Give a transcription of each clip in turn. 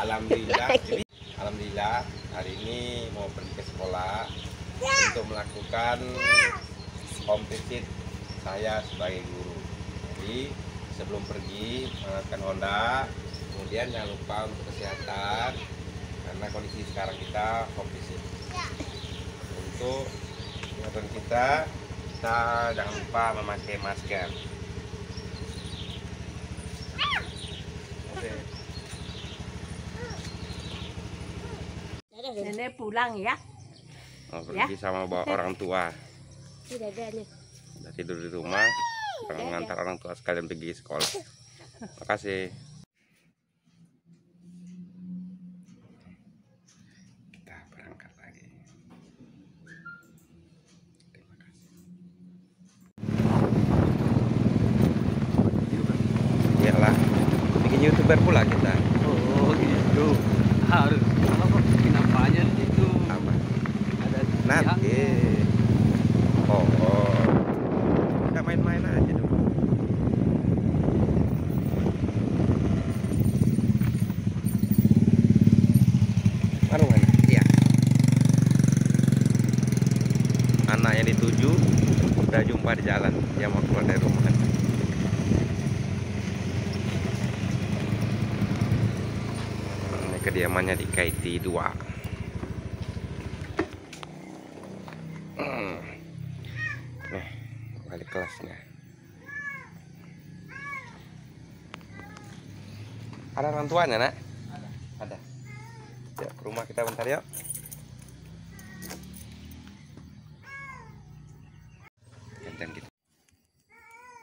Alhamdulillah, alhamdulillah hari ini mau pergi ke sekolah untuk melakukan home visit saya sebagai guru. Jadi sebelum pergi menggunakan Honda, kemudian jangan lupa untuk kesehatan karena kondisi sekarang kita home visit. Untuk kesehatan kita jangan lupa memakai masker. Oke. Nenek pulang ya. Pergi sama bawa orang tua. Tidak ada nih. Udah tidur di rumah, mengantar orang tua sekalian pergi sekolah. Makasih. Kita berangkat lagi. Terima kasih. Iyalah, bikin YouTuber pula kita. Oh gitu. Harus apa bikin apanya di situ? Apa? Ada Nanti. Oh, kita main-main aja dulu. Mana? Iya. Anak yang dituju udah jumpa di jalan. Dia mau keluar dari rumah. Ini kediamannya di KIT 2. Nih, balik kelasnya. Ada orang tuanya, Nak? Ada. Yuk, ke rumah kita bentar yuk. Gantian gitu.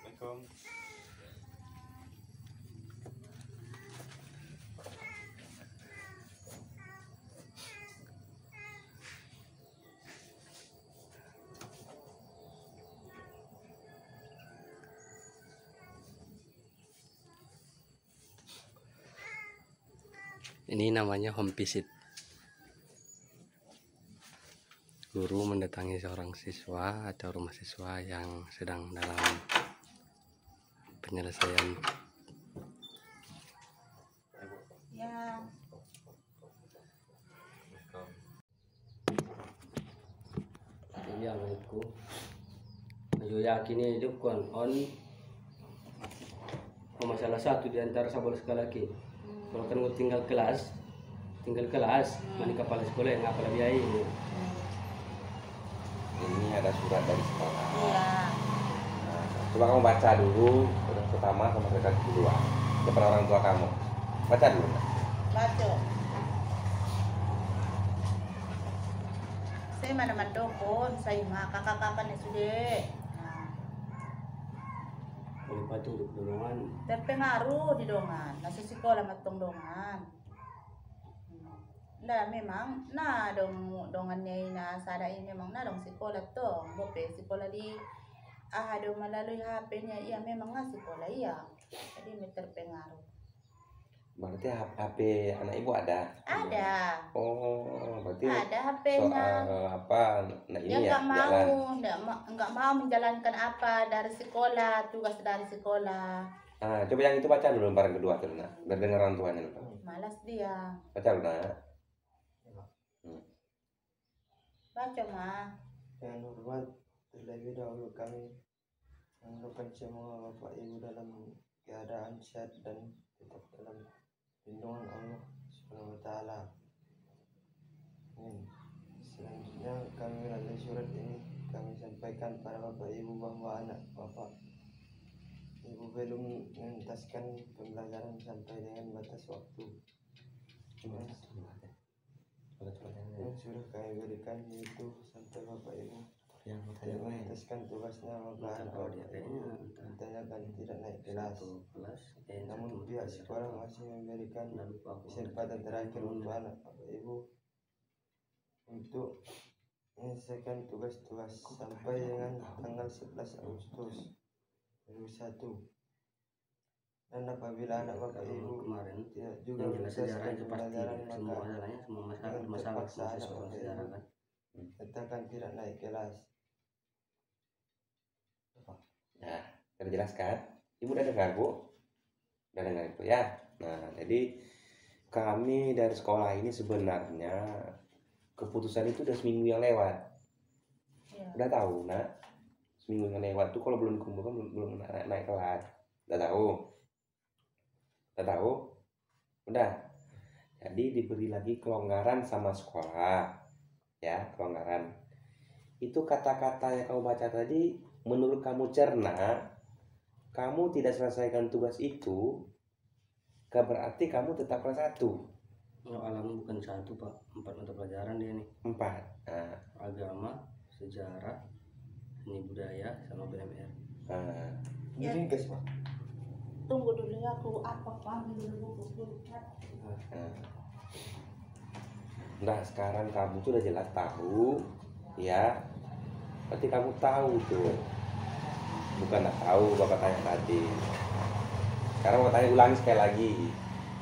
Assalamualaikum. Ini namanya home visit. Guru mendatangi seorang siswa atau rumah siswa yang sedang dalam penyelesaian. Ya. Assalamualaikum. Ayo yakin itu kon on. Masalah satu di antara sabar sekali lagi. Kalau kan gue tinggal kelas, mana kepala sekolah yang apa biaya ini. Ini ada surat dari sekolah. Iya. Nah, coba kamu baca dulu surat pertama sama surat kedua. Depan orang tua kamu. Baca dulu. Nak. Baca. Saya mana mandokon, saya mah kakak-kakaknya sudah. Oleh batu untuk dorongan. Terpengaruh di dongan, nasi sekolah matong dongan. Nah memang, nah dongannya na sada ini memang na dong sekolah tuh, bope sekolah di dong melalui HP-nya, iya memang nggak sekolah iya, jadi ini terpengaruh. Berarti HP anak ibu ada? Ada. Oh, berarti Ada HP-nya. soal apa? Nah ini Dia ya nggak mau menjalankan apa dari sekolah, tugas dari sekolah. coba yang itu baca dulu lembaran kedua tuh, Nak. Biar dengar orang tuanya dulu. Malas dia. Baca dulu, Nak. Baca mah. Yang hormat, terlebih dahulu kami mengucapkan semua Bapak Ibu dalam keadaan sehat dan tetap dalam lindungan Allah Subhanahu wa Ta'ala. Selanjutnya kami melalui surat ini kami sampaikan pada Bapak Ibu bahwa anak Bapak Ibu belum menuntaskan pembelajaran sampai dengan batas waktu yang sudah kami berikan, yaitu sampai Bapak Ibu tidak menuntaskan tugasnya maka anak Bapak Ibu ditanyakan tidak naik kelas. Namun pihak sekolah masih memberikan kesempatan terakhir untuk anak Bapak Ibu untuk menyelesaikan tugas-tugas sampai dengan tanggal 11 Agustus 2021. Dan apabila anak Bapak Ibu kemarin tidak juga yang jelas sejarah itu pasti pembelajaran, semua maka masalahnya semua masalah dengan masalah terpaksa anak soal Bapak sejarah Ibu kan. katakan tidak naik kelas. Nah, sudah jelas kan? Ibu udah dengar, Bu? Udah dengar itu ya? Nah, jadi kami dari sekolah ini sebenarnya keputusan itu udah seminggu yang lewat. Ya. Udah tahu, nak? Seminggu yang lewat tuh kalau belum dikumpulkan belum naik kelas. Udah tahu? Udah tahu? Udah. Jadi diberi lagi kelonggaran sama sekolah. Ya, kelonggaran. Itu kata-kata yang kamu baca tadi, menurut kamu cerna, kamu tidak selesaikan tugas itu, berarti kamu tetap kelas 1. Kalau alam bukan 1 Pak, 4 mata pelajaran dia nih. 4. Nah, Agama, sejarah, seni budaya, sama BMR. nah. Ya. Ringkas, Pak. Tunggu dulu ya, aku ambil dulu buku. Nah, sekarang kamu tuh udah jelas tahu, ya. Berarti kamu tahu tuh. Bukan tak tahu, Bapak tanya tadi. Sekarang Bapak tanya ulangi sekali lagi.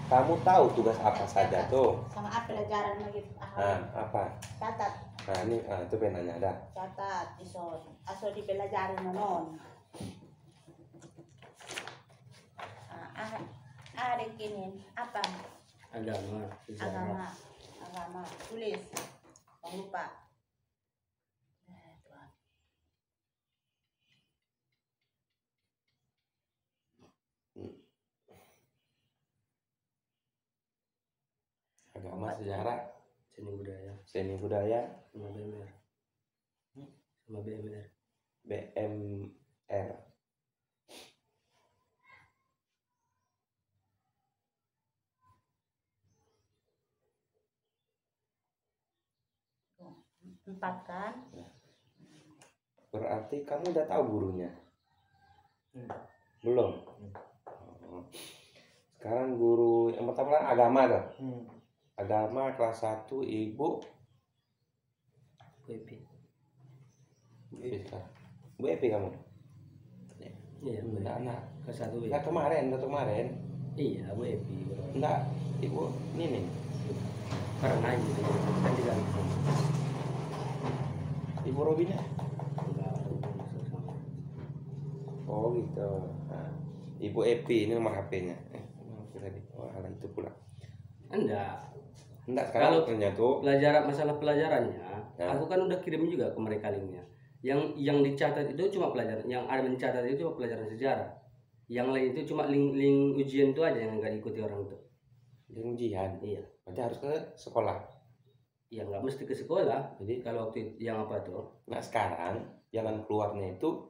Kamu tahu tugas apa saja tuh? Sama apa pelajaran lagi? Nah, apa? Catat. Nah, ini itu penanya ada. Catat, iso dipelajarin non. Ada kini apa? Agama, sejarah. Agama, tulis. Jangan lupa. Tuhan. Agama, sejarah, Seni budaya, sama BMR. BMR. Empat kan? Berarti kamu udah tahu gurunya? Belum? Sekarang guru yang pertama agama tuh. Agama kelas 1 Ibu WP. Bu Epi kamu? Iya, Enggak. kelas 1 WP. Enggak kemarin. Iya, WP. Enggak, Ibu ini nih. Karena gitu kan diganti. Ibu Robinnya? Enggak ada hubungan sama. Oh gitu. Nah, Ibu Epi ini nomor HP-nya. Tadi. Oh, alah itu pula. Enggak. Sekarang Kalau tuh masalah pelajarannya, ya. Aku kan udah kirim juga ke mereka linknya. Yang dicatat itu cuma pelajaran, yang ada mencatat itu cuma pelajaran sejarah. Yang lain itu cuma link ujian itu aja yang nggak diikuti orang tuh. Link ujian. Iya. Berarti harus ke sekolah. Ya nggak mesti ke sekolah. Jadi Kalau waktu yang apa tuh? nah sekarang jalan keluarnya itu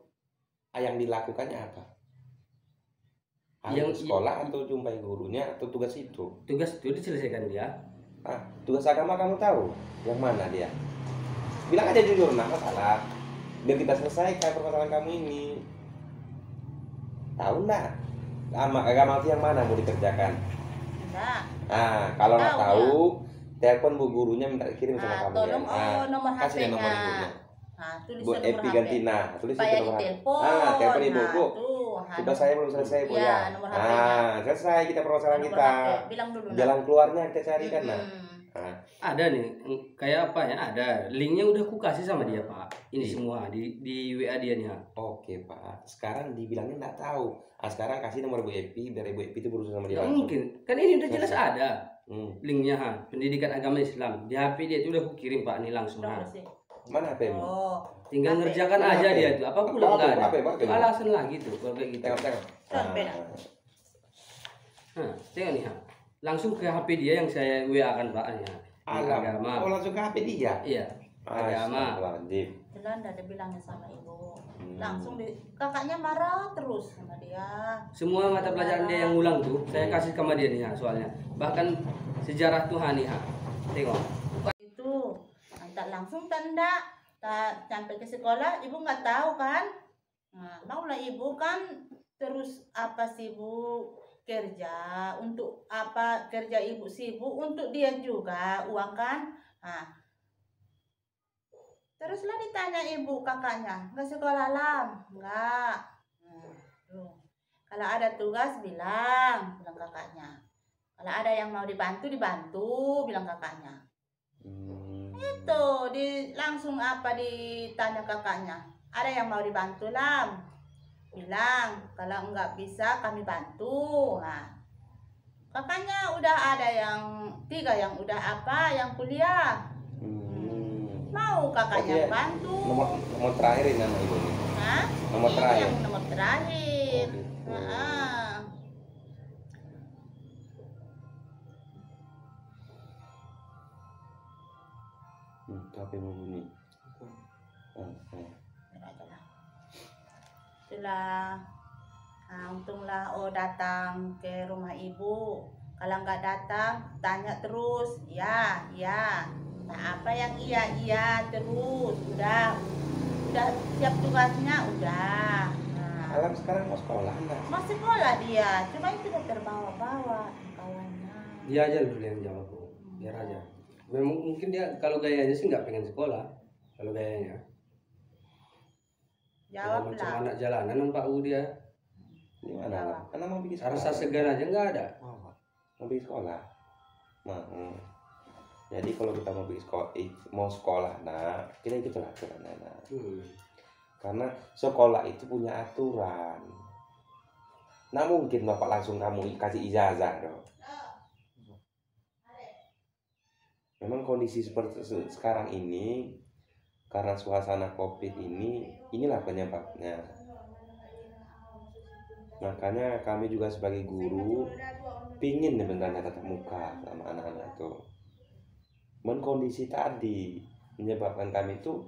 yang dilakukannya apa? Harus sekolah atau jumpai gurunya atau tugas itu? Tugas itu diselesaikan dia. Tugas agama kamu tahu yang mana dia? Bilang aja jujur, nah masalah biar kita selesaikan permasalahan kamu ini. Tahu enggak? Agama itu yang mana mau dikerjakan? Enggak. Kalau nggak tahu, telepon bu gurunya minta kirim sama kamu. Tolong nomor kasih HP-nya. nomor ibunya. Tulis Bu nomor Epi HP. Gantina, tulis Supaya itu nomor HP. ditelepon. Telepon ibu, Bu. Tuh, Tugas saya belum selesai, Bu ya. Nomor HP-nya. Selesai kita permasalahan Nomor kita. HP. Bilang dulu. Jalan keluarnya kita carikan nah. Ada nih, kayak apa ya? Ada linknya udah aku kasih sama dia Pak. Ini semua di WA dia nih. Oke Pak. Sekarang dibilangnya nggak tahu. Sekarang kasih nomor Bu Epi, biar Bu Epi itu berusaha sama dia. Nggak mungkin, kan ini udah jelas ada linknya Pendidikan Agama Islam di HP dia itu udah aku kirim Pak ini langsung. Mana HP-mu? Tinggal ngerjakan aja dia tuh. Apa pula nggak ada? Itu alasan lagi tuh kalau kayak gitu. Tengok. Tengok nih langsung ke HP dia yang saya WA kan Pak ya. Agama. Oh langsung ke HP dia? Iya. Agama. Belanda dia bilangnya sama ibu. Langsung kakaknya marah terus sama dia. Semua mata pelajaran dia yang ulang tuh saya kasih sama dia nih soalnya. Bahkan sejarah Tuhan nih Tengok. Itu tak langsung tanda tak sampai ke sekolah ibu nggak tahu kan. Nah, maulah ibu kan terus apa sih Bu kerja untuk apa kerja ibu sibuk untuk dia juga uang kan. Nah, teruslah ditanya ibu kakaknya nggak sekolah lam nggak. Kalau ada tugas bilang kakaknya. Kalau ada yang mau dibantu bilang kakaknya. Itu langsung apa ditanya kakaknya. Ada yang mau dibantu lam. Bilang kalau enggak bisa kami bantu. Nah, Kakaknya udah ada yang 3 yang udah yang kuliah. Mau kakaknya Oke. bantu. Nomor terakhir ini nama ibu ini. Hah? Nomor Ini terakhir. yang nomor terakhir. Oh, gitu. Heeh. HP bunyi. Itulah. Nah, untunglah datang ke rumah ibu. Kalau nggak datang, tanya terus. Ya, ya. Nah, apa yang iya terus. Udah siap tugasnya, udah. Nah, Alam sekarang mau sekolah enggak? mau sekolah dia, cuma itu tidak terbawa-bawa kawannya. Dia aja dulu yang jawab Bu. Biar aja. Memang mungkin dia kalau gayanya sih nggak pengen sekolah. Kalau gayanya. Jawablah. Macam anak jalanan Pak U dia. Di mana? Jawab. Karena mau bikin sekolah. Rasa segan aja nggak ada. Mau bikin sekolah. Mau. Jadi kalau kita mau sekolah, nah kita ikut aturannya. Nah. Karena sekolah itu punya aturan. Nah mungkin bapak langsung kamu kasih ijazah dong. Memang kondisi seperti sekarang ini karena suasana COVID inilah penyebabnya. Makanya kami juga sebagai guru pingin sebenarnya tatap muka sama anak-anak itu. Men kondisi tadi menyebabkan kami itu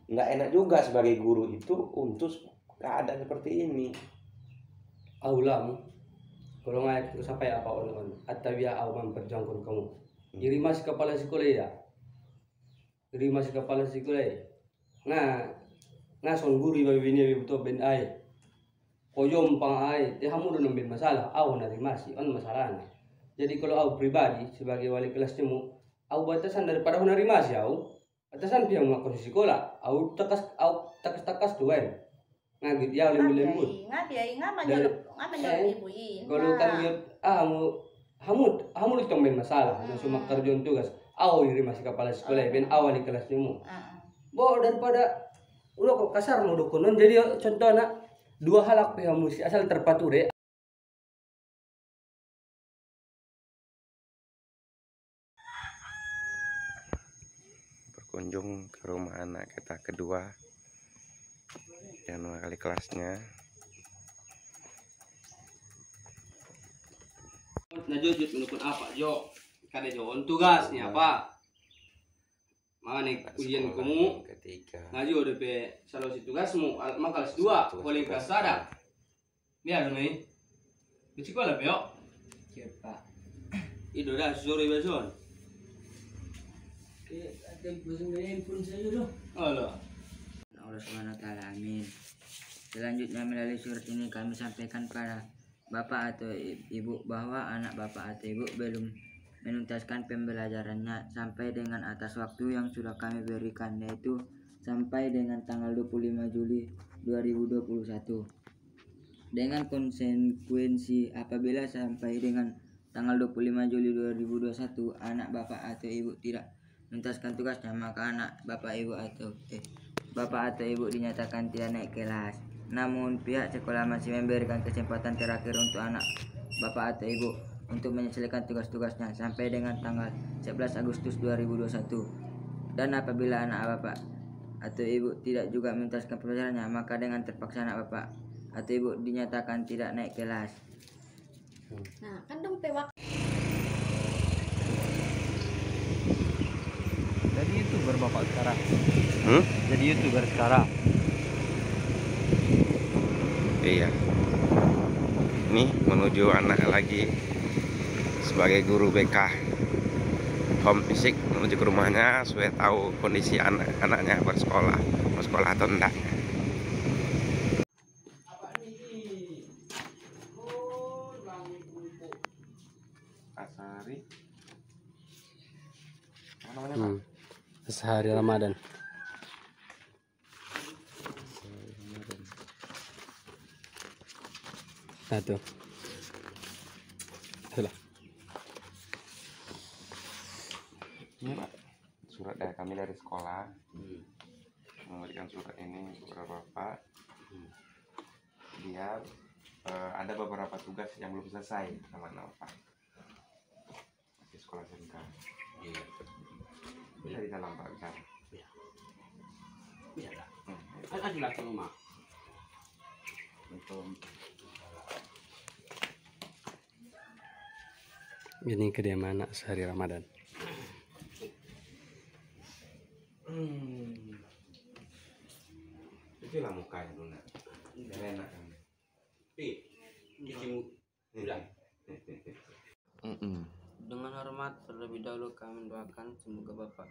nggak enak juga sebagai guru itu untuk keadaan seperti ini. Aulam kalau nggak sampai apa on atau dia awam perjangkut kamu. Iri masih kepala sekolah ya. Iri masih kepala sekolah. Nah son guru ibu bini betul ben ai. Kojom pang ai, dia hamu udah nambah masalah. Aw nari masih on masalahnya. Jadi kalau aku pribadi sebagai wali kelas cemu, aku batasan daripada aku nari masih aku. Batasan dia melakukan sekolah. Aku takas tuh kan. Ngagit ya lembut. Ingat menyuruh ibu ini. Kalau kan dia hamud itu main masalah. Yang cuma kerjaan tugas. Aku iri masih kepala sekolah. Ben awal di kelas cemu. Bo daripada udah kok kasar mau dukunan. Jadi contohnya 2 halak pihak musik asal terpature. Berkunjung ke rumah anak kita kedua yang mengakali kelasnya. Nah jujur menukun apa Jo? Kada Jo tugasnya apa? Mana ujian kamu? Ketiga. Ngaju DP solusi tugasmu maka kelas 2 boleh kelas ada. Biar nih. Di sekolah Pio. Iya Pak. Itu dah sore besok. Ada pesan pun saya dulu. Allah. Allah SWT, amin. Selanjutnya melalui surat ini kami sampaikan pada Bapak atau Ibu bahwa anak Bapak atau Ibu belum menuntaskan pembelajarannya sampai dengan atas waktu yang sudah kami berikan, yaitu sampai dengan tanggal 25 Juli 2021. Dengan konsekuensi apabila sampai dengan tanggal 25 Juli 2021 anak Bapak atau Ibu tidak menuntaskan tugasnya, maka anak Bapak atau Ibu dinyatakan tidak naik kelas. Namun pihak sekolah masih memberikan kesempatan terakhir untuk anak Bapak atau Ibu untuk menyelesaikan tugas-tugasnya sampai dengan tanggal 11 Agustus 2021. Dan apabila anak Bapak atau Ibu tidak juga menuntaskan pelajarannya, maka dengan terpaksa anak Bapak atau Ibu dinyatakan tidak naik kelas. Nah, kan dong pewak. Jadi YouTuber Bapak sekarang. Jadi YouTuber sekarang. Iya. Ini menuju anak lagi sebagai guru BK home fisik menuju ke rumahnya supaya tahu kondisi anak-anaknya bersekolah, mau sekolah atau enggak. Asari. Apa namanya, Pak? Sehari Ramadan. Nah tuh. Itulah. Ini Pak, surat dari kami dari sekolah memberikan surat ini kepada Bapak. Dia ada beberapa tugas yang belum selesai sama Bapak. sekolah SMK. Iya. Bisa di dalam Pak bicara. Bisa lah. Ajulah ke rumah. Ini kediaman anak sehari Ramadan. Itulah mukanya Nuna. Enak kan. Dengan hormat terlebih dahulu kami mendoakan semoga Bapak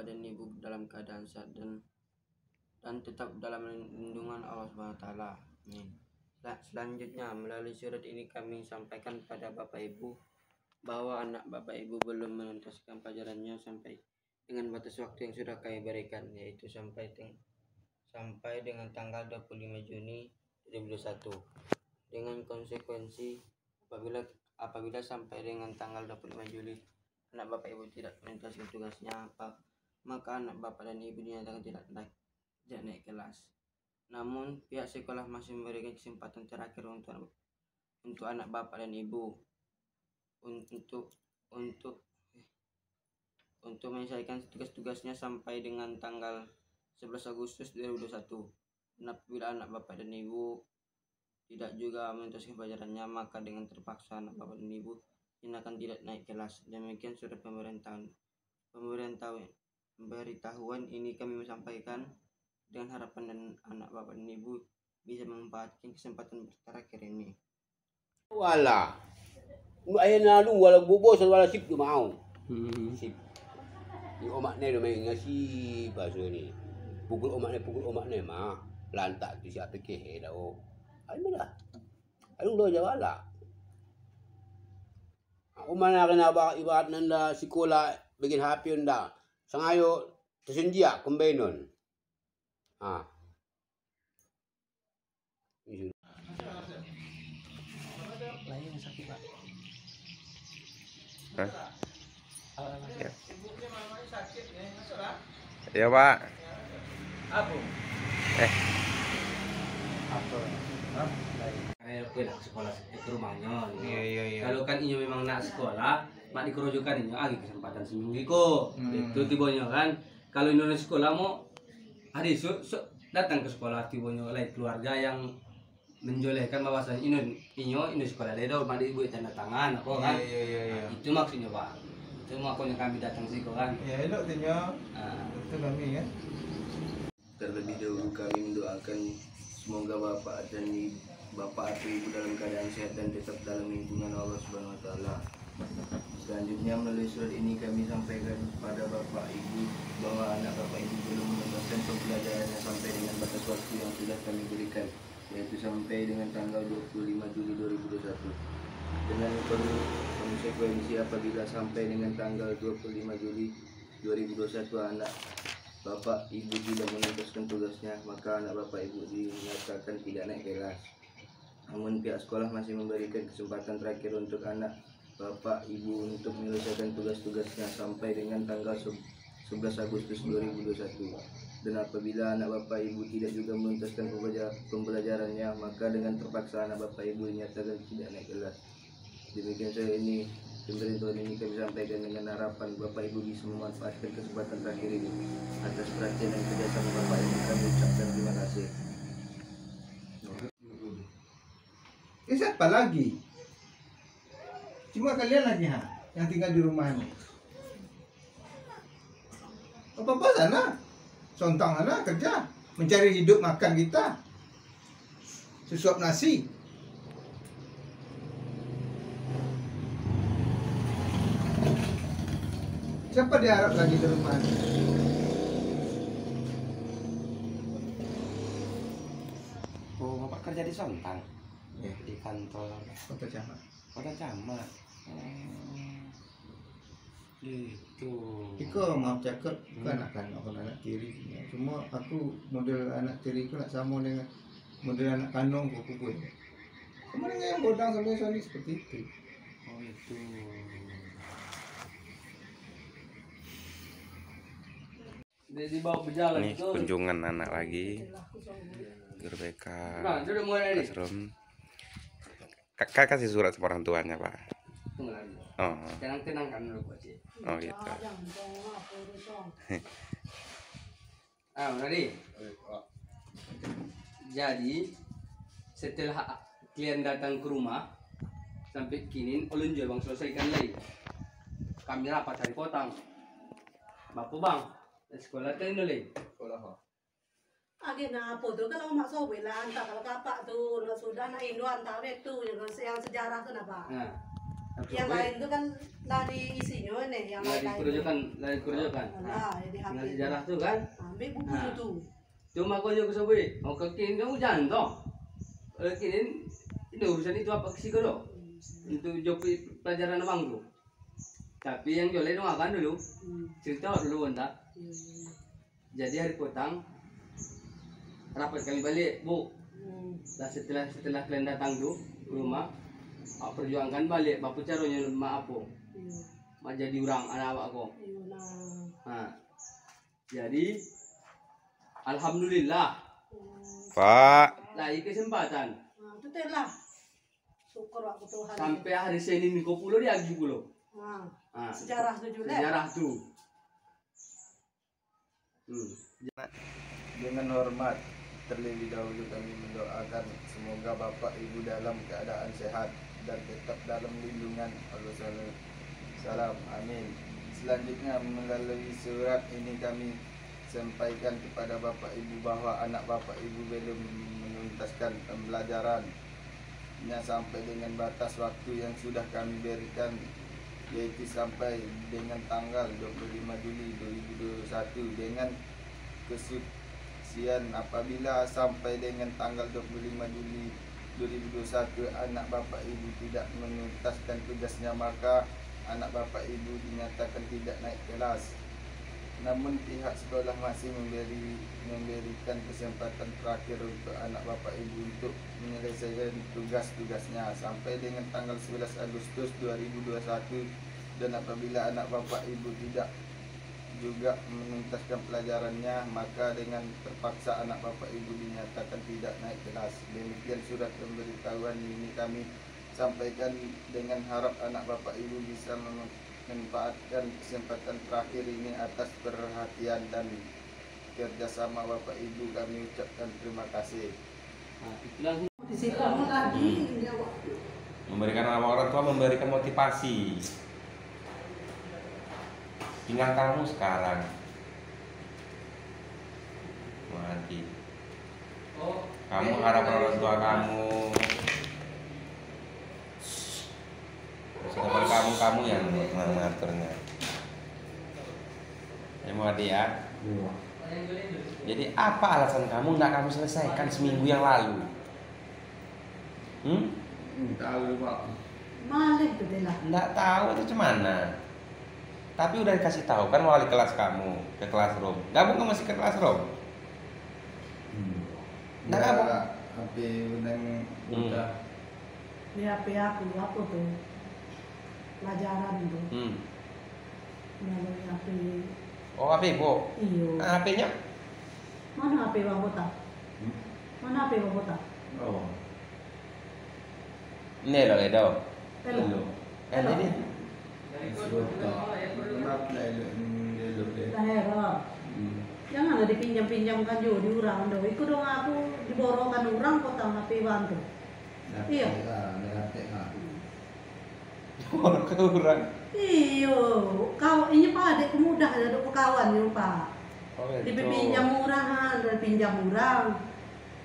dan Ibu dalam keadaan sehat dan tetap dalam lindungan Allah Subhanahu wa taala. Amin. Selanjutnya melalui surat ini kami sampaikan pada Bapak Ibu bahwa anak Bapak Ibu belum menuntaskan pelajarannya sampai dengan batas waktu yang sudah kami berikan, yaitu sampai dengan tanggal 25 Juni 2021. Dengan konsekuensi apabila sampai dengan tanggal 25 Juli anak Bapak Ibu tidak menuntaskan tugasnya, maka anak Bapak dan Ibu dinyatakan tidak naik kelas. Namun pihak sekolah masih memberikan kesempatan terakhir untuk anak Bapak dan Ibu untuk menyelesaikan tugas-tugasnya sampai dengan tanggal 11 Agustus 2021. Dan apabila anak Bapak dan Ibu tidak juga menuntaskan pelajarannya, maka dengan terpaksa anak Bapak dan Ibu akan tidak naik kelas. Demikian surat pemberitahuan ini kami sampaikan dengan harapan dan anak Bapak dan Ibu bisa memanfaatkan kesempatan terakhir ini. Wala. Ayah nalu wala bobos wala sip tu mau. Sip. Ni omak ni main ngasih bahasa ni. Pukul omak ni mah. Lantak tu siap fikir dah. Ai mana? Alu do jawala. Umana kena ibarat nanda sekolah bikin HP nda. Sangayo tersendia kombenon. Lain yang sakit Pak. Ya. Ya Pak. Apa? Kayak pulang sekolah ke rumahnya. Iya. Kalau kan inyo memang nak sekolah, mak dikerojokan inyo lagi kesempatan seminggu iko. Itu tibonyo kan. Kalau inyo sekolah mau hari datang ke sekolah tibonyo lain keluarga yang menjolehkan bahwasanya inyo sekolah dedo mak ibu tanda tangan apa kan. Iya. Itu maksudnya Pak. Itu makanya kami datang sih kan. Ya elok tanya. Itu kami kan. Terlebih dahulu kami mendoakan semoga Bapak atau Ibu dalam keadaan sehat dan tetap dalam lindungan Allah Subhanahu wa taala. Selanjutnya melalui surat ini kami sampaikan kepada Bapak Ibu bahwa anak Bapak Ibu belum menuntaskan pembelajarannya sampai dengan batas waktu yang sudah kami berikan, yaitu sampai dengan tanggal 25 Juli 2021. Dengan konsekuensi apabila sampai dengan tanggal 25 Juli 2021 anak Bapak Ibu tidak menuntaskan tugasnya, maka anak Bapak Ibu dinyatakan tidak naik kelas. Namun pihak sekolah masih memberikan kesempatan terakhir untuk anak Bapak Ibu untuk menyelesaikan tugas-tugasnya sampai dengan tanggal 11 Agustus 2021. Dan apabila anak Bapak Ibu tidak juga menuntaskan pembelajarannya, maka dengan terpaksa anak Bapak Ibu dinyatakan tidak naik kelas. Demikian saja ini pemberitahuan ini kami sampaikan dengan harapan Bapak Ibu bisa memanfaatkan kesempatan terakhir ini. Atas perhatian dan kerjasama Bapak Ibu kami ucapkan terima kasih. Siapa lagi? Cuma kalian lagi yang tinggal di rumah ini. Apa sana? Sontang sana kerja, mencari hidup makan kita. Sesuap nasi. Siapa diharap lagi di rumah ini? Oh, Bapak kerja di Sontang? Ya. Di kantor Kota Camat. Kota Camat. Itu. Iko mau cakap bukan anak tiri. Cuma aku model anak tiri aku nak sama dengan model anak kandung aku pun. Sama dengan yang bodang sama suami seperti itu. Oh itu. Dia dibawa berjalan Ini kunjungan anak lagi. Guru BK. Nah, sudah mulai nih. Classroom. Kakak kasih surat sama orang tuanya Pak. tunggu lagi. Oh, Tenang-tenangkan dulu Pak Cik. oh gitu. Tadi. Jadi setelah klien datang ke rumah sampai kini ulun juga bang selesaikan lagi. Kami rapat hari potang. Bapak bang, sekolah tadi lagi. Sekolah apa? Agi na apa tuh kalau mak sobe lah anta kalau kapak tuh no, sudah na Indo anta itu yang sejarah tuh apa? Nah, Yang lain tuh kan dari isinya nih yang lain. Lari kerujukan. Nah, jadi Dengan hati. sejarah tuh kan. Ambil buku Nah. tuh. Cuma kau juga sobe, mau ke kini kamu jangan toh. Kini itu urusan itu apa sih kau? Untuk job pelajaran abang tuh. Tapi yang jualnya dong akan dulu. Cerita dulu entah. Jadi hari potang rapat kami balik bu. Nah setelah kalian datang tuh ke rumah, perjuangkan balik. Bapak caranya mak apa? Mak jadi orang anak awak kau. Nah, jadi alhamdulillah. Pak, Lagi kesempatan. Nah, itu teh lah. Syukur aku Tuhan. Sampai hari Senin kau pulau dia lagi pulau. Nah, sejarah tuh juga. Sejarah tuh. Dengan hormat, terlebih dahulu kami mendoakan semoga Bapak Ibu dalam keadaan sehat dan tetap dalam lindungan Allah Salam. Amin. Selanjutnya melalui surat ini kami sampaikan kepada Bapak Ibu bahwa anak Bapak Ibu belum menuntaskan pembelajarannya sampai dengan batas waktu yang sudah kami berikan, yaitu sampai dengan tanggal 25 Juli 2021 dengan kesusian apabila sampai dengan tanggal 25 Juli 2021 anak Bapak Ibu tidak menuntaskan tugasnya, maka anak Bapak Ibu dinyatakan tidak naik kelas. Namun pihak sekolah masih memberikan kesempatan terakhir untuk anak Bapak Ibu untuk menyelesaikan tugas-tugasnya sampai dengan tanggal 11 Agustus 2021, dan apabila anak Bapak Ibu tidak juga menuntaskan pelajarannya, maka dengan terpaksa anak Bapak Ibu dinyatakan tidak naik kelas. Demikian surat pemberitahuan ini kami sampaikan dengan harap anak Bapak Ibu bisa memanfaatkan kesempatan terakhir ini atas perhatian dan kerjasama Bapak Ibu. Kami ucapkan terima kasih. Di situ lagi memberikan nama orang tua, memberikan motivasi. Tinggal kamu sekarang, nanti kamu harap orang tua kamu, terus kamu yang mengaturnya. Ya mau ya. Jadi apa alasan kamu nggak kamu selesaikan seminggu yang lalu? Tahu Pak. malih tuh lah. Nggak tahu itu cemana. Tapi udah dikasih tahu kan wali kelas kamu ke classroom. Gabung kamu masih ke classroom? Nggak gabung. HP undang udah. Di HP aku apa tuh? Pelajaran tuh. Melalui HP. Oh HP ibu. Iyo. Nah, HP-nya? Mana HP Bang Botak? Mana HP Bang Botak? Oh. Ini loh itu. Hello. Ini. Tahera. Jangan ada dipinjam-pinjamkan juga di orang dong. Ikut dong aku diborokan orang kota HP bantu. Iya. Orang kurang. Iyo, kau ini Pak adik mudah ada kawan ya Pak. Oh, Dipinjam murahan, dan pinjam murah.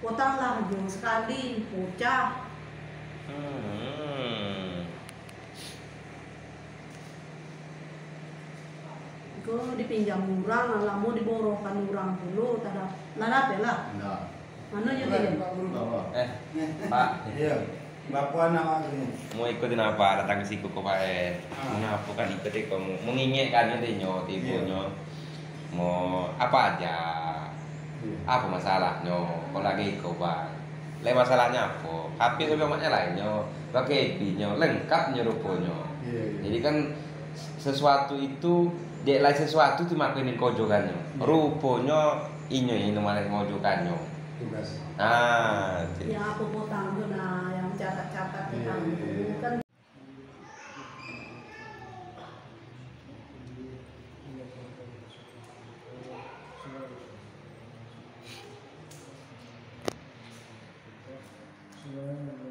Potong lah jauh sekali, bocah. Kau dipinjam murah, lamu diborokan orang dulu, tada lalap ya lah. Enggak. Mana jadi? Pak. Iya. Bapak anak ini. Mau ikutin apa? Datang ke siku kok Pak. Mengapa kan ikut kamu? Mengingatkan dia nyo, tibunya. Mau apa aja? Apa masalahnya? Kalau lagi ikut Pak. Lain masalahnya apa? HP sama maknya lainnya. Pakai IP-nya lengkap rupanya. Jadi kan sesuatu itu dia lain sesuatu itu makin dikojokannya. Rupanya ini malah mojokannya. Tugas. Nah, Ya aku potong tuh nah yang catat-catat tentang itu kan. sebenarnya